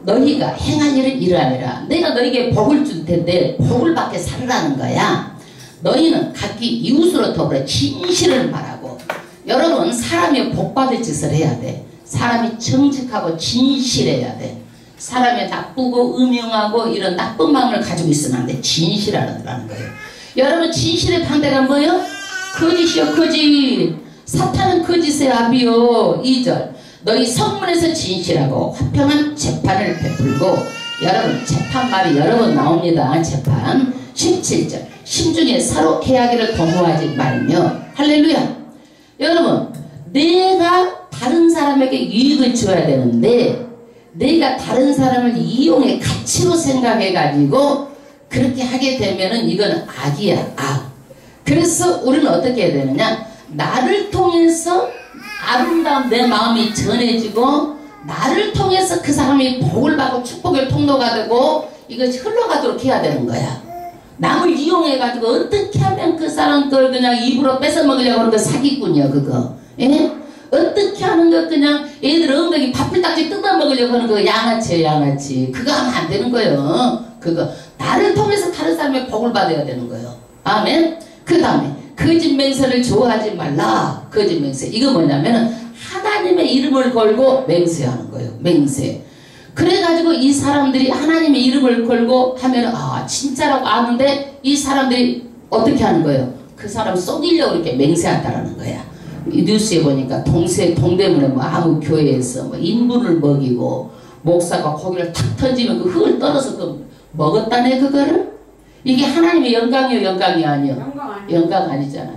[SPEAKER 1] 너희가 행할 일은 이러하니라. 내가 너희에게 복을 줄 텐데 복을 받게 살으라는 거야. 너희는 각기 이웃으로 더불어 진실을 말하고. 여러분 사람이 복받을 짓을 해야 돼. 사람이 정직하고 진실해야 돼. 사람이 나쁘고 음흉하고 이런 나쁜 마음을 가지고 있으면 안 돼. 진실하라는 거예요. 여러분 진실의 반대가 뭐예요? 거짓이요 거짓. 사탄은 거짓의 아비요. 2절 너희 성문에서 진실하고 화평한 재판을 베풀고. 여러분 재판 말이 여러 번 나옵니다. 재판. 17절 심중에 서로 해하기를 도모하지 말며. 할렐루야. 여러분 내가 다른 사람에게 유익을 줘야 되는데 내가 다른 사람을 이용해 가치로 생각해 가지고 그렇게 하게 되면은 이건 악이야 악. 그래서 우리는 어떻게 해야 되느냐? 나를 통해서 아름다운 내 마음이 전해지고 나를 통해서 그 사람이 복을 받고 축복의 통로가 되고 이것이 흘러가도록 해야 되는 거야. 남을 이용해가지고 어떻게 하면 그 사람 걸 그냥 입으로 뺏어 먹으려고 하는 거 사기꾼이야 그거. 예? 어떻게 하는 거 그냥 애들 엉덩이 밥풀딱지 뜯어 먹으려고 하는 거 양아치예요 양아치. 그거 하면 안 되는 거예요. 그거 나를 통해서 다른 사람의 복을 받아야 되는 거예요. 아멘. 그 다음에 거짓 맹세를 좋아하지 말라. 거짓 맹세 이거 뭐냐면은 하나님의 이름을 걸고 맹세하는 거예요. 맹세. 그래가지고 이 사람들이 하나님의 이름을 걸고 하면은 아 진짜라고 아는데 이 사람들이 어떻게 하는 거예요? 그 사람 속이려고 이렇게 맹세한다라는 거야. 이 뉴스에 보니까 동대문에 뭐 아무 교회에서 뭐 인분을 먹이고 목사가 고기를 탁 던지면 그 흙을 떨어서 그 먹었다네 그거를. 이게 하나님의 영광이요 영광이 아니요? 영광 아니잖아.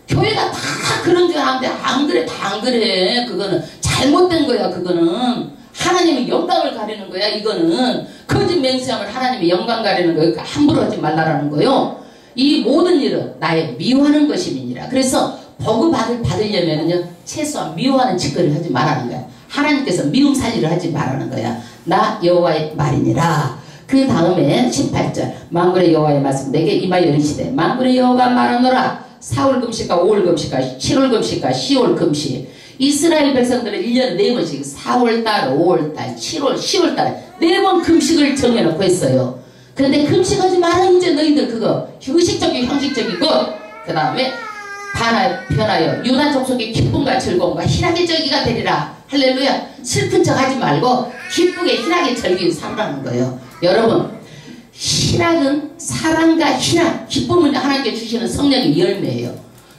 [SPEAKER 1] 교회가 다 그런 줄 아는데 안 그래 다 안 그래. 그거는 잘못된 거야. 그거는 하나님의 영광을 가리는 거야. 이거는 거짓 맹세함을 하나님의 영광 가리는 거예요. 그러니까 함부로 하지 말라라는 거요. 이 모든 일은 나의 미워하는 것임이니라. 그래서 복을 받으려면은요 최소한 미워하는 짓거리를 하지 말라는 거야. 하나님께서 미움 살리를 하지 말라는 거야. 나 여호와의 말이니라. 그 다음에 18절 만군의 여호와의 말씀 내게 임하여 이르시되 만군의 여호와가 말하노라. 4월 금식과 5월 금식과 7월 금식과 10월 금식. 이스라엘 백성들은 1년에 4번씩 4월달 5월달 7월 10월달에 4번 금식을 정해놓고 했어요. 그런데 금식하지 마라 이제 너희들 그거 형식적이고 형식적이고. 그 다음에 변하여 유다 족속의 기쁨과 즐거움과 희락의 절기가 되리라. 할렐루야. 슬픈 척 하지 말고 기쁘게 희락의 절기를 삼으라는 거예요. 여러분 희락은 사랑과 희락 기쁨을 하나님께 주시는 성령의 열매예요.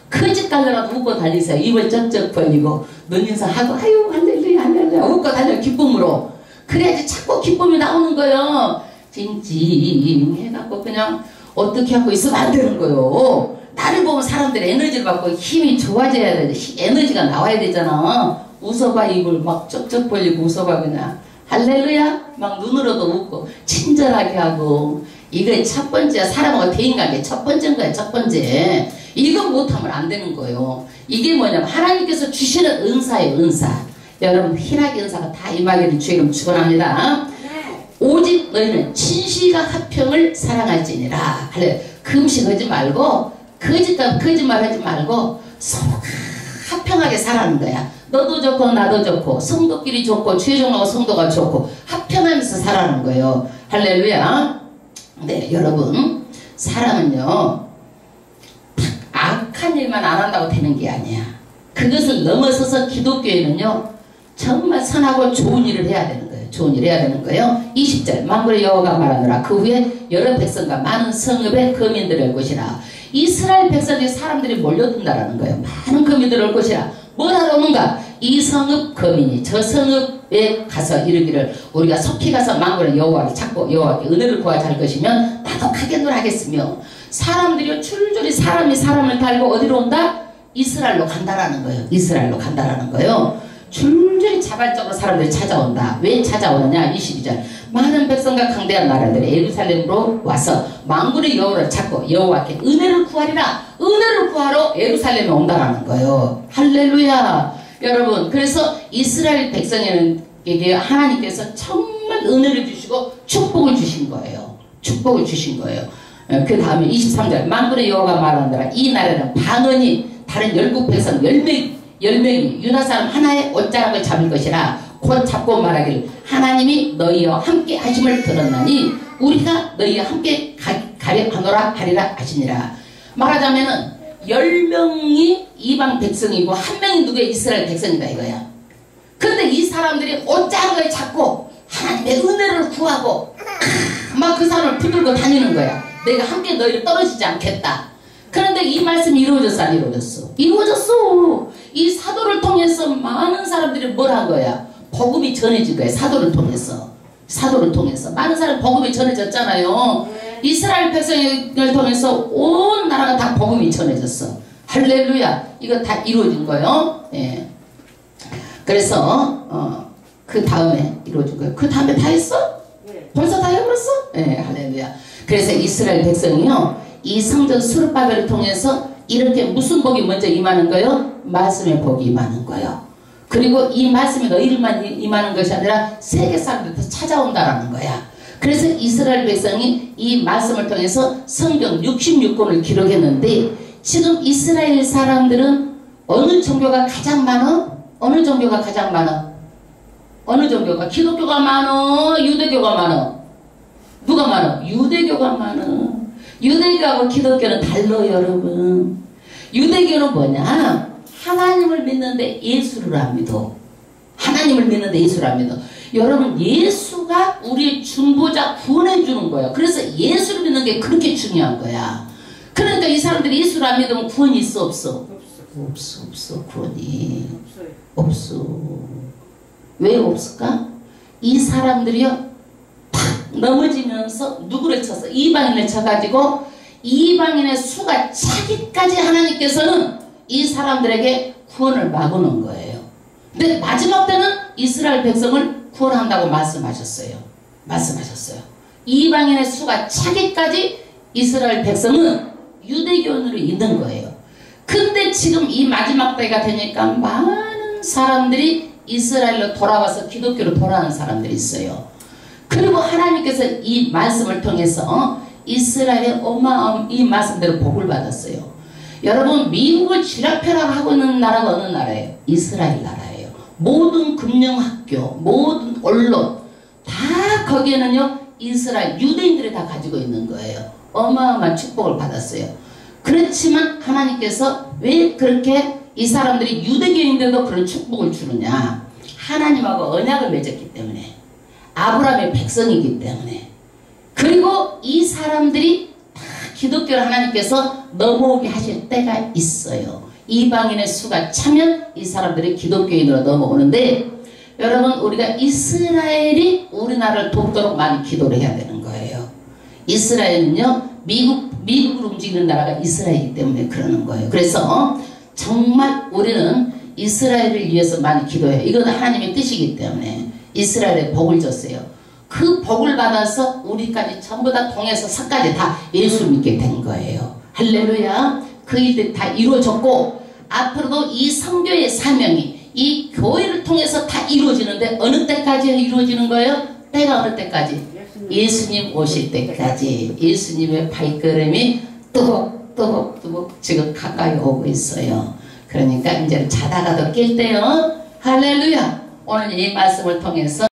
[SPEAKER 1] 큰짓 달려라도 웃고 달리세요. 입을 쩍쩍 벌리고 눈인사하고 아유 할렐루야 할렐루야 웃고 달려 기쁨으로. 그래야지 자꾸 기쁨이 나오는 거예요. 찡찡해갖고 그냥 어떻게 하고 있으면 안 되는 거요. 나를 보면 사람들이 에너지를 받고 힘이 좋아져야 돼. 에너지가 나와야 되잖아. 웃어봐. 입을 막 쩍쩍 벌리고 웃어봐. 그냥 할렐루야 막 눈으로도 웃고 친절하게 하고. 이게 첫 번째야. 사람하고 대인관계 첫 번째인 거야. 첫 번째. 이거 못하면 안 되는 거예요. 이게 뭐냐면 하나님께서 주시는 은사예요. 은사. 여러분 희락의 은사가 다 임하기를 주의 이름 축원합니다. 오직 너희는 진실과 화평을 사랑할지니라. 할렐루야. 금식하지 말고 거짓말하지 말고 서로 화평하게 살아가는 거야. 너도 좋고 나도 좋고 성도끼리 좋고 주의종하고 성도가 좋고 화평하면서 살아가는 거예요. 할렐루야. 네, 여러분 사람은요 악한 일만 안 한다고 되는 게 아니야. 그것을 넘어서서 기독교에는요 정말 선하고 좋은 일을 해야 되는 거예요. 좋은 일을 해야 되는 거예요. 20절 만군의 여호와가 말하노라. 그 후에 여러 백성과 많은 성읍의 거민들이 올 것이라. 이스라엘 백성의 사람들이 몰려든다라는 거예요. 많은 거민들이 올 것이라. 뭘 하러 오는가? 이 성읍 거민이 저 성읍에 가서 이르기를 우리가 속히 가서 만군의 여호와를 찾고 여호와께 은혜를 구하자 할 것이면 나독하게 놀아겠으며. 사람들이 줄줄이 사람이 사람을 달고 어디로 온다? 이스라엘로 간다라는 거예요. 이스라엘로 간다라는 거예요. 줄줄이 자발적으로 사람들이 찾아온다. 왜 찾아오느냐? 22절 많은 백성과 강대한 나라들이 예루살렘으로 와서 만군의 여호와를 찾고 여호와께 은혜를 구하리라. 은혜를 구하러 예루살렘에 온다라는 거예요. 할렐루야. 여러분 그래서 이스라엘 백성에게 하나님께서 정말 은혜를 주시고 축복을 주신 거예요. 축복을 주신 거예요. 그 다음에 23절 만군의 여호와가 말하노라. 이 나라는 방언이 다른 열국 백성 10명이 유다 사람 하나의 옷자락을 잡을 것이라. 곧 잡고 말하기를 하나님이 너희와 함께 하심을 들었나니 우리가 너희와 함께 가려하노라 하리라 하시니라. 말하자면은 10명이 이방 백성이고 한 명이 누구의 이스라엘 백성이다 이거야. 근데 이 사람들이 옷자락을 잡고 하나님의 은혜를 구하고 막 그 사람을 붙들고 다니는 거야. 내가 함께 너희를 떨어지지 않겠다. 그런데 이 말씀이 이루어졌어 안 이루어졌어? 이루어졌어. 이 사도를 통해서 많은 사람들이 뭘 한 거야? 복음이 전해진 거야. 사도를 통해서. 사도를 통해서 많은 사람 복음이 전해졌잖아요. 이스라엘 백성을 통해서 온 나라가 다 복음이 전해졌어. 할렐루야. 이거 다 이루어진 거예요. 예. 그래서 그 다음에 이루어진 거예요. 그 다음에 다 했어? 벌써 다 해버렸어? 예. 할렐루야. 그래서 이스라엘 백성이요 이 성전 스룹바벨을 통해서 이렇게 무슨 복이 먼저 임하는 거예요? 말씀의 복이 임하는 거예요. 그리고 이 말씀이 너희들만 임하는 것이 아니라 세계 사람들한테 찾아온다라는 거야. 그래서 이스라엘 백성이 이 말씀을 통해서 성경 66권을 기록했는데 지금 이스라엘 사람들은 어느 종교가 가장 많아? 어느 종교가 가장 많아? 어느 종교가? 기독교가 많아? 유대교가 많아? 누가 많아? 유대교가 많아. 유대교하고 기독교는 달라요 여러분. 유대교는 뭐냐? 하나님을 믿는데 예수를 안 믿어. 하나님을 믿는데 예수를 안 믿어. 여러분 예수가 우리의 중보자 구원해 주는 거예요. 그래서 예수를 믿는 게 그렇게 중요한 거야. 그러니까 이 사람들이 예수를 안 믿으면 구원이 있어 없어? 없어. 구원이 없어. 왜 없을까? 이 사람들이요 탁 넘어지면서 누구를 쳤어? 이방인을 쳐가지고 이방인의 수가 차기까지 하나님께서는 이 사람들에게 구원을 막아놓은 거예요. 근데 마지막 때는 이스라엘 백성을 구원한다고 말씀하셨어요. 이방인의 수가 차기까지 이스라엘 백성은 유대교인으로 있는 거예요. 근데 지금 이 마지막 때가 되니까 많은 사람들이 이스라엘로 돌아와서 기독교로 돌아오는 사람들이 있어요. 그리고 하나님께서 이 말씀을 통해서 이스라엘의 이 말씀대로 복을 받았어요. 여러분 미국을 쥐락펴락하고 있는 나라가 어느 나라예요? 이스라엘 나라예요. 모든 금융학교, 모든 언론 다 거기에는요 이스라엘 유대인들이 다 가지고 있는 거예요. 어마어마한 축복을 받았어요. 그렇지만 하나님께서 왜 그렇게 이 사람들이 유대교인들도 그런 축복을 주느냐? 하나님하고 언약을 맺었기 때문에, 아브라함의 백성이기 때문에, 그리고 이 사람들이 다 기독교를 하나님께서 넘어오게 하실 때가 있어요. 이방인의 수가 차면 이 사람들이 기독교인으로 넘어오는데, 여러분 우리가 이스라엘이 우리나라를 돕도록 많이 기도를 해야 되는 거예요. 이스라엘은요, 미국으로 움직이는 나라가 이스라엘이기 때문에 그러는 거예요. 그래서 정말 우리는 이스라엘을 위해서 많이 기도해요. 이건 하나님의 뜻이기 때문에 이스라엘에 복을 줬어요. 그 복을 받아서 우리까지 전부 다 통해서 사까지 다 예수 믿게 된 거예요. 할렐루야. 그 일들이 다 이루어졌고 앞으로도 이 선교의 사명이 이 교회를 통해서 다 이루어지는데 어느 때까지 이루어지는 거예요? 때가 어느 때까지? 예수님 오실 때까지. 예수님의 발걸음이 또박또박 지금 가까이 오고 있어요. 그러니까 이제 자다가도 깰 때요. 할렐루야. 오늘 이 말씀을 통해서